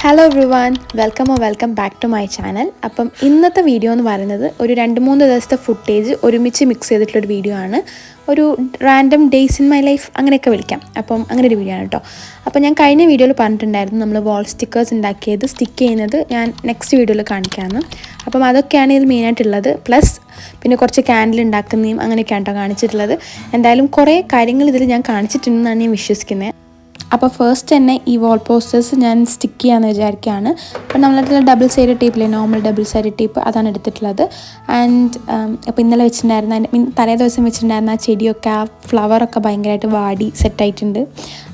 Hello everyone, welcome back to my channel. അപ്പം ഇന്നത്തെ video എന്ന് പറയുന്നത് ഒരു 2-3 ദിവസത്തെ ഫുട്ടേജ് ഒരുമിച്ച് മിക്സ് ചെയ്തിട്ടുള്ളൊരു വീഡിയോ ആണ്. ഒരു random days in my life അങ്ങനെയൊക്കെ വിളിക്കാം. അപ്പം അങ്ങനെ ഒരു വീഡിയോ ആണ് കേട്ടോ. അപ്പോൾ ഞാൻ കഴിഞ്ഞ വീഡിയോയിൽ പറഞ്ഞിട്ടുണ്ടായിരുന്നു നമ്മൾ വാൾ സ്റ്റിക്കേഴ്സ് ഉണ്ടാക്കിയത് സ്റ്റിക്ക് ചെയ്യുന്നത് ഞാൻ നെക്സ്റ്റ് വീഡിയോയിൽ കാണിക്കാമെന്ന്. അപ്പം അതൊക്കെയാണ് ഇതിൽ മെയിനായിട്ടുള്ളത്. പ്ലസ് പിന്നെ കുറച്ച് ക്യാൻഡിൽ ഉണ്ടാക്കുന്നതും അങ്ങനെയൊക്കെയാണ് കേട്ടോ കാണിച്ചിട്ടുള്ളത്. എന്തായാലും കുറേ കാര്യങ്ങൾ ഇതിൽ ഞാൻ കാണിച്ചിട്ടുണ്ടെന്നാണ് ഞാൻ വിശ്വസിക്കുന്നത്. അപ്പോൾ ഫസ്റ്റ് തന്നെ ഈ വാൾ പോസ്റ്റേഴ്സ് ഞാൻ സ്റ്റിക്ക് ചെയ്യാമെന്ന് വിചാരിക്കുകയാണ്. അപ്പോൾ നമ്മളടുത്തുള്ള ഡബിൾ സൈഡ് ടേപ്പില്ലേ, നോർമൽ ഡബിൾ സൈഡ് ടേപ്പ് അതാണ് എടുത്തിട്ടുള്ളത്. ആൻഡ് അപ്പോൾ ഇന്നലെ വെച്ചിട്ടുണ്ടായിരുന്ന തലേ ദിവസം വെച്ചിട്ടുണ്ടായിരുന്ന ആ ചെടിയൊക്കെ ആ ഫ്ലവറൊക്കെ ഭയങ്കരമായിട്ട് വാടി സെറ്റായിട്ടുണ്ട്.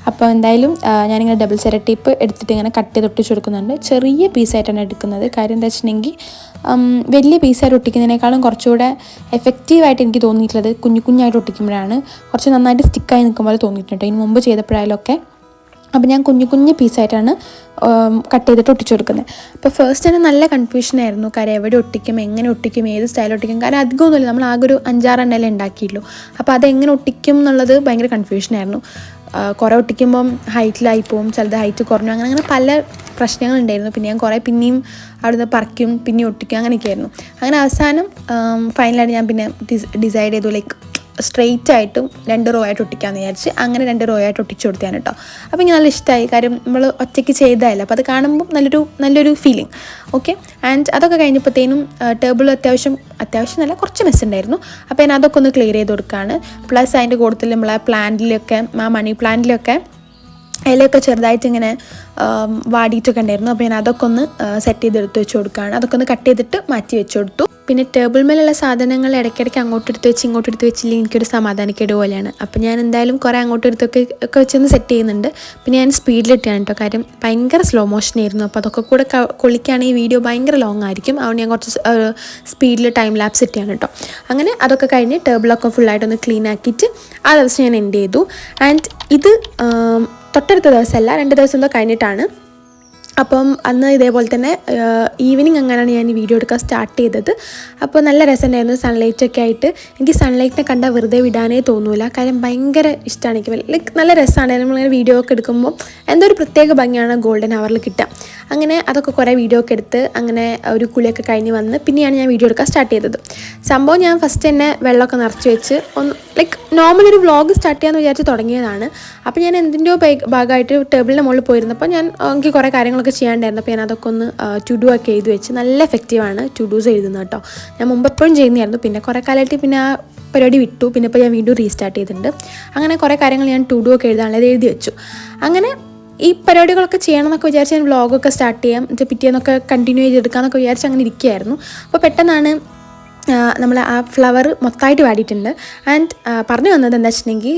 അപ്പോൾ എന്തായാലും ഞാനിങ്ങനെ ഡബിൾ സൈഡ് ടേപ്പ് എടുത്തിട്ട് ഇങ്ങനെ കട്ട് ചെയ്ത് ഒട്ടിച്ച് കൊടുക്കുന്നുണ്ട്. ചെറിയ പീസായിട്ടാണ് എടുക്കുന്നത്. കാര്യം എന്താ വെച്ചിട്ടുണ്ടെങ്കിൽ വലിയ പീസായിട്ട് ഒട്ടിക്കുന്നതിനേക്കാളും കുറച്ചുകൂടെ എഫക്റ്റീവായിട്ട് എനിക്ക് തോന്നിയിട്ടുള്ളത് കുഞ്ഞായിട്ട് ഒട്ടിക്കുമ്പോഴാണ്. കുറച്ച് നന്നായിട്ട് സ്റ്റിക്കായി നിൽക്കുമ്പോൾ തോന്നിയിട്ടുണ്ട് ഇതിന് മുമ്പ് ചെയ്തപ്പോഴായാലൊക്കെ. അപ്പോൾ ഞാൻ കുഞ്ഞു പീസായിട്ടാണ് കട്ട് ചെയ്തിട്ട് ഒട്ടിച്ചു കൊടുക്കുന്നത്. അപ്പോൾ ഫസ്റ്റ് തന്നെ നല്ല കൺഫ്യൂഷനായിരുന്നു. കാര്യം എവിടെ ഒട്ടിക്കും, എങ്ങനെ ഒട്ടിക്കും, ഏത് സ്റ്റൈൽ ഒട്ടിക്കും. കാരണം അധികമൊന്നുമില്ല, നമ്മൾ ആകെ ഒരു 5-6 എണ്ണല്ലേ ഉണ്ടാക്കിയുള്ളൂ. അപ്പോൾ അതെങ്ങനെ ഒട്ടിക്കും എന്നുള്ളത് ഭയങ്കര കൺഫ്യൂഷനായിരുന്നു. കുറേ ഒട്ടിക്കുമ്പം ഹൈറ്റിലായി പോവും, ചിലത് ഹൈറ്റ് കുറഞ്ഞു, അങ്ങനെ പല പ്രശ്നങ്ങളുണ്ടായിരുന്നു. പിന്നെ ഞാൻ പിന്നെയും അവിടുന്ന് പറിക്കും, പിന്നെ ഒട്ടിക്കും, അങ്ങനെയൊക്കെയായിരുന്നു. അങ്ങനെ അവസാനം ഫൈനലായിട്ട് ഞാൻ പിന്നെ ഡിസൈഡ് ചെയ്തു ലൈക്ക് സ്ട്രെയിറ്റ് ആയിട്ടും 2 റോ ആയിട്ട് ഒട്ടിക്കാമെന്ന് വിചാരിച്ച് അങ്ങനെ 2 റോ ആയിട്ട് ഒട്ടിച്ചു കൊടുത്താണ് കേട്ടോ. അപ്പോൾ എനിക്ക് നല്ല ഇഷ്ടമായി. കാര്യം നമ്മൾ ഒറ്റയ്ക്ക് ചെയ്തതല്ല, അപ്പോൾ അത് കാണുമ്പോൾ നല്ലൊരു ഫീലിംഗ്. ഓക്കെ. ആൻഡ് അതൊക്കെ കഴിഞ്ഞപ്പോഴത്തേനും ടേബിൾ അത്യാവശ്യം നല്ല കുറച്ച് മെസ്സ് ഉണ്ടായിരുന്നു. അപ്പോൾ ഞാൻ അതൊക്കെ ഒന്ന് ക്ലിയർ ചെയ്ത് കൊടുക്കുകയാണ്. പ്ലസ് അതിൻ്റെ കൂട്ടത്തിൽ നമ്മളെ പ്ലാന്റിലൊക്കെ മണി പ്ലാന്റിലൊക്കെ ഇലയൊക്കെ ചെറുതായിട്ട് ഇങ്ങനെ വാടിയിട്ടൊക്കെ ഉണ്ടായിരുന്നു. അപ്പോൾ ഞാൻ അതൊക്കെ ഒന്ന് സെറ്റ് ചെയ്തെടുത്ത് വെച്ച് കൊടുക്കുകയാണ്. അതൊക്കെ ഒന്ന് കട്ട് ചെയ്തിട്ട് മാറ്റി വെച്ച് കൊടുത്തു. പിന്നെ ടേബിൾ മേലുള്ള സാധനങ്ങൾ ഇടയ്ക്കിടയ്ക്ക് ഇങ്ങോട്ടെടുത്ത് വെച്ചില്ലെങ്കിൽ എനിക്കൊരു സമാധാനക്കേട് പോലെയാണ്. അപ്പോൾ ഞാൻ എന്തായാലും കുറേ അങ്ങോട്ടെടുത്തൊക്കെ വെച്ചൊന്ന് സെറ്റ് ചെയ്യുന്നുണ്ട്. പിന്നെ ഞാൻ സ്പീഡിലിട്ടാണ് കേട്ടോ. കാര്യം ഭയങ്കര സ്ലോ മോഷനായിരുന്നു. അപ്പോൾ അതൊക്കെ കൂടെ കൊള്ളിക്കുകയാണെങ്കിൽ ഈ വീഡിയോ ഭയങ്കര ലോങ് ആയിരിക്കും. അതുകൊണ്ട് ഞാൻ കുറച്ച് സ്പീഡിൽ ടൈം ലാപ്സ് ഇട്ടാണ് കേട്ടോ. അങ്ങനെ അതൊക്കെ കഴിഞ്ഞ് ടേബിളൊക്കെ ഫുള്ളായിട്ടൊന്ന് ക്ലീൻ ആക്കിയിട്ട് ആ ദിവസം ഞാൻ എൻഡ് ചെയ്തു. ആൻഡ് ഇത് തൊട്ടടുത്ത ദിവസമല്ല, 2 ദിവസം എന്തോ കഴിഞ്ഞിട്ടാണ്. അപ്പം അന്ന് ഇതേപോലെ തന്നെ ഈവനിങ് അങ്ങനെയാണ് ഞാൻ ഈ വീഡിയോ എടുക്കാൻ സ്റ്റാർട്ട് ചെയ്തത്. അപ്പോൾ നല്ല രസമുണ്ടായിരുന്നു സൺലൈറ്റൊക്കെ ആയിട്ട്. എനിക്ക് സൺലൈറ്റിനെ കണ്ടാൽ വെറുതെ വിടാനേ തോന്നൂല. കാര്യം ഭയങ്കര ഇഷ്ടമാണ് എനിക്ക്. ലൈക്ക് നല്ല രസമാണ് നമ്മളിങ്ങനെ വീഡിയോ ഒക്കെ എടുക്കുമ്പോൾ എന്തോ ഒരു പ്രത്യേക ഭംഗിയാണ് ഗോൾഡൻ ഹവറിൽ കിട്ടുക. അങ്ങനെ അതൊക്കെ കുറേ വീഡിയോ ഒക്കെ എടുത്ത് അങ്ങനെ ഒരു കുളിയൊക്കെ കഴിഞ്ഞ് വന്ന് പിന്നെയാണ് ഞാൻ വീഡിയോ എടുക്കാൻ സ്റ്റാർട്ട് ചെയ്തത്. സംഭവം ഞാൻ ഫസ്റ്റ് തന്നെ വെള്ളമൊക്കെ നിറച്ച് വെച്ച് ഒന്ന് ലൈക്ക് നോർമൽ ഒരു വ്ളോഗ് സ്റ്റാർട്ട് ചെയ്യാമെന്ന് വിചാരിച്ച് തുടങ്ങിയതാണ്. അപ്പോൾ ഞാൻ എന്തിൻ്റെയോ ഭാഗമായിട്ട് ടേബിളിൻ്റെ മുകളിൽ പോയിരുന്നപ്പോൾ എനിക്ക് കുറേ കാര്യങ്ങളൊക്കെ ചെയ്യാണ്ടായിരുന്നു. അപ്പോൾ ഞാൻ അതൊക്കെ ഒന്ന് ടു ഡു ഒക്കെ എഴുതി വെച്ച്. നല്ല എഫക്റ്റീവാണ് ടു ഡൂസ് എഴുതുന്നത് കേട്ടോ. ഞാൻ മുമ്പ് എപ്പോഴും ചെയ്യുന്നതായിരുന്നു. പിന്നെ കുറേ കാലമായിട്ട് പിന്നെ ആ പരിപാടി വിട്ടു. പിന്നെ ഇപ്പോൾ ഞാൻ വീണ്ടും റീസ്റ്റാർട്ട് ചെയ്തിട്ടുണ്ട്. അങ്ങനെ കുറേ കാര്യങ്ങൾ ഞാൻ ടു ഡു ഒക്കെ എഴുതാനുള്ളത് എഴുതി വെച്ചു. അങ്ങനെ ഈ പരിപാടികളൊക്കെ ചെയ്യണമെന്നൊക്കെ വിചാരിച്ച് ഞാൻ വ്ളോഗൊക്കെ സ്റ്റാർട്ട് ചെയ്യാം, എന്നിട്ട് പിറ്റേന്നൊക്കെ കണ്ടിന്യൂ ചെയ്തെടുക്കാമെന്നൊക്കെ വിചാരിച്ച് അങ്ങനെ ഇരിക്കുകയായിരുന്നു. അപ്പോൾ പെട്ടെന്നാണ് നമ്മൾ ആ ഫ്ലവർ മൊത്തമായിട്ട് വാടിയിട്ടുണ്ട്. ആൻഡ് പറഞ്ഞു വന്നത് എന്താ വെച്ചിട്ടുണ്ടെങ്കിൽ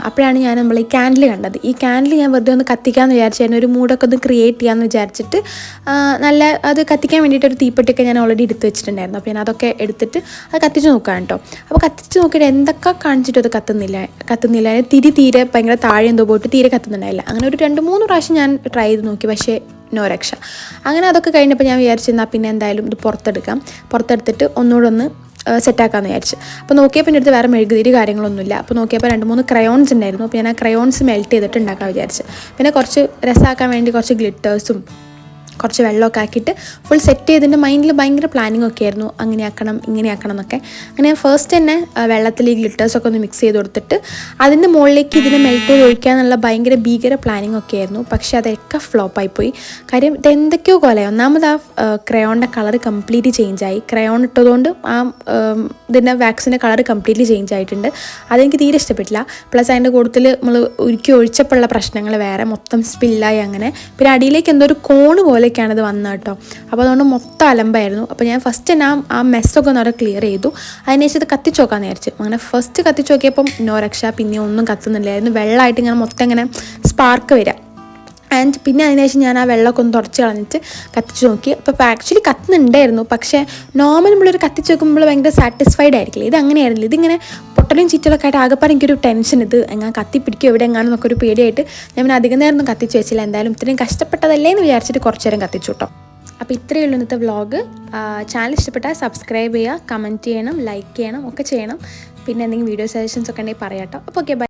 അപ്പോഴാണ് ഞാൻ നമ്മൾ ഈ ക്യാൻഡിൽ കണ്ടത്. ഈ ക്യാൻഡിൽ ഞാൻ വെറുതെ ഒന്ന് കത്തിക്കാമെന്ന് വിചാരിച്ചായിരുന്നു. ഒരു മൂടൊക്കെ ഒന്ന് ക്രിയേറ്റ് ചെയ്യാമെന്ന് വിചാരിച്ചിട്ട് അത് കത്തിക്കാൻ വേണ്ടിയിട്ട് ഒരു തീപ്പെട്ടിയൊക്കെ ഞാൻ ഓൾറെഡി എടുത്ത് വെച്ചിട്ടുണ്ടായിരുന്നു. അപ്പോൾ ഞാൻ അതൊക്കെ എടുത്തിട്ട് അത് കത്തിച്ച് നോക്കാം കേട്ടോ. അപ്പോൾ കത്തിച്ച് നോക്കിയിട്ട് എന്തൊക്കെ കാണിച്ചിട്ടും അത് കത്തുന്നില്ല. തീരെ ഭയങ്കര താഴെ എന്തോ പോയിട്ട് തീരെ കത്തുന്നുണ്ടായില്ല. അങ്ങനെ ഒരു 2-3 പ്രാവശ്യം ഞാൻ ട്രൈ ചെയ്ത് നോക്കി, പക്ഷേ നോ രക്ഷ. അങ്ങനെ അതൊക്കെ കഴിഞ്ഞപ്പോൾ ഞാൻ വിചാരിച്ചെന്നാൽ പിന്നെ എന്തായാലും ഇത് പുറത്തെടുത്തിട്ട് ഒന്നുകൂടെ ഒന്ന് സെറ്റാക്കാമെന്ന് വിചാരിച്ചു. അപ്പോൾ നോക്കിയപ്പോൾ എൻ്റെ അടുത്ത് വേറെ മെഴുകുതിരി കാര്യങ്ങളൊന്നുമില്ല. അപ്പോൾ നോക്കിയപ്പോൾ 2-3 ക്രയോൺസ് ഉണ്ടായിരുന്നു. അപ്പോൾ ഞാൻ ആ ക്രയോൺസ് മെൽറ്റ് ചെയ്തിട്ട് ഉണ്ടാക്കാൻ വിചാരിച്ചു. പിന്നെ കുറച്ച് രസമാക്കാൻ വേണ്ടി കുറച്ച് ഗ്ലിറ്റേഴ്സും കുറച്ച് വെള്ളമൊക്കെ ആക്കിയിട്ട് ഫുൾ സെറ്റ് ചെയ്തിട്ട് മൈൻഡിൽ ഭയങ്കര പ്ലാനിങ് ഒക്കെ ആയിരുന്നു. അങ്ങനെ ആക്കണം ഇങ്ങനെ ആക്കണം എന്നൊക്കെ. അങ്ങനെ ഫസ്റ്റ് തന്നെ വെള്ളത്തിൽ ഈ ഗ്ലിറ്റേഴ്സൊക്കെ ഒന്ന് മിക്സ് ചെയ്ത് കൊടുത്തിട്ട് അതിൻ്റെ മുകളിലേക്ക് ഇതിനെ മെൽറ്റ് ചെയ്ത് ഒഴിക്കുക എന്നുള്ള ഭീകര പ്ലാനിങ് ഒക്കെ ആയിരുന്നു. പക്ഷേ അതൊക്കെ ഫ്ലോപ്പായിപ്പോയി. കാര്യം ഇതെന്തൊക്കെയോ കൊലയായി. ഒന്നാമത് ആ ക്രയോണിൻ്റെ കളർ കംപ്ലീറ്റ്ലി ചേഞ്ചായി. ക്രയോൺ ഇട്ടതുകൊണ്ട് ആ ഇതിൻ്റെ വാക്സിൻ്റെ കളർ കംപ്ലീറ്റ്ലി ചേഞ്ച് ആയിട്ടുണ്ട്. അതെനിക്ക് തീരെ ഇഷ്ടപ്പെട്ടില്ല. പ്ലസ് അതിൻ്റെ കൂട്ടത്തിൽ നമ്മൾ ഒഴിച്ചപ്പോഴുള്ള പ്രശ്നങ്ങൾ വേറെ മൊത്തം സ്പില്ലായി. അങ്ങനെ പിന്നെ അടിയിലേക്ക് എന്തോ ഒരു കോണ് പോലെ ാണിത് വന്നത് കേട്ടോ. അപ്പോൾ അതുകൊണ്ട് മൊത്തം അലമ്പായിരുന്നു. അപ്പോൾ ഞാൻ ഫസ്റ്റ് തന്നെ ആ മെസ്സൊക്കെ ഒന്ന് അവിടെ ക്ലിയർ ചെയ്തു. അതിനുശേഷം ഇത് കത്തിച്ച് നോക്കാമെന്ന് വിചാരിച്ചു. അങ്ങനെ ഫസ്റ്റ് കത്തിച്ച് നോക്കിയപ്പം നോ രക്ഷ. പിന്നെ ഒന്നും കത്തുന്നില്ലായിരുന്നു. വെള്ളമായിട്ട് ഇങ്ങനെ മൊത്തം ഇങ്ങനെ സ്പാർക്ക് വരിക. ആൻഡ് പിന്നെ അതിനുശേഷം ഞാൻ ആ വെള്ളമൊക്കെ ഒന്ന് തുടച്ച് കളഞ്ഞിട്ട് കത്തിച്ച് നോക്കി. അപ്പോൾ ആക്ച്വലി കത്തുന്നുണ്ടായിരുന്നു, പക്ഷേ നോർമൽ നമ്മളൊരു കത്തിച്ച് വെക്കുമ്പോൾ ഭയങ്കര സാറ്റിസ്ഫൈഡ് ആയിരിക്കില്ല. ഇത് അങ്ങനെയായിരുന്നില്ല. ഇതിങ്ങനെ പൊട്ടലും ചീറ്റലൊക്കെ ആയിട്ട് ആകെപ്പാടെ എനിക്കൊരു ടെൻഷൻ, ഇത് എങ്ങനെ കത്തിപ്പിടിക്കും എവിടെ എങ്ങാണെന്നൊക്കെ ഒരു പേടിയായിട്ട് ഞാൻ പിന്നെ അധികം നേരം ഒന്നും കത്തിച്ച് വെച്ചില്ല. എന്തായാലും ഇത്രയും കഷ്ടപ്പെട്ടതല്ലേ എന്ന് വിചാരിച്ചിട്ട് കുറച്ച് നേരം കത്തിച്ചു കേട്ടോ. അപ്പോൾ ഇത്രയേ ഉള്ളൂ ഇന്നത്തെ വ്ളോഗ്. ചാനൽ ഇഷ്ടപ്പെട്ടാൽ സബ്സ്ക്രൈബ് ചെയ്യുക, കമൻറ്റ് ചെയ്യണം, ലൈക്ക് ചെയ്യണം, ഒക്കെ ചെയ്യണം. പിന്നെ എന്തെങ്കിലും വീഡിയോ സജഷൻസ് ഒക്കെ ഉണ്ടെങ്കിൽ പറയാം കേട്ടോ. അപ്പോൾ ഓക്കെ, ബൈ.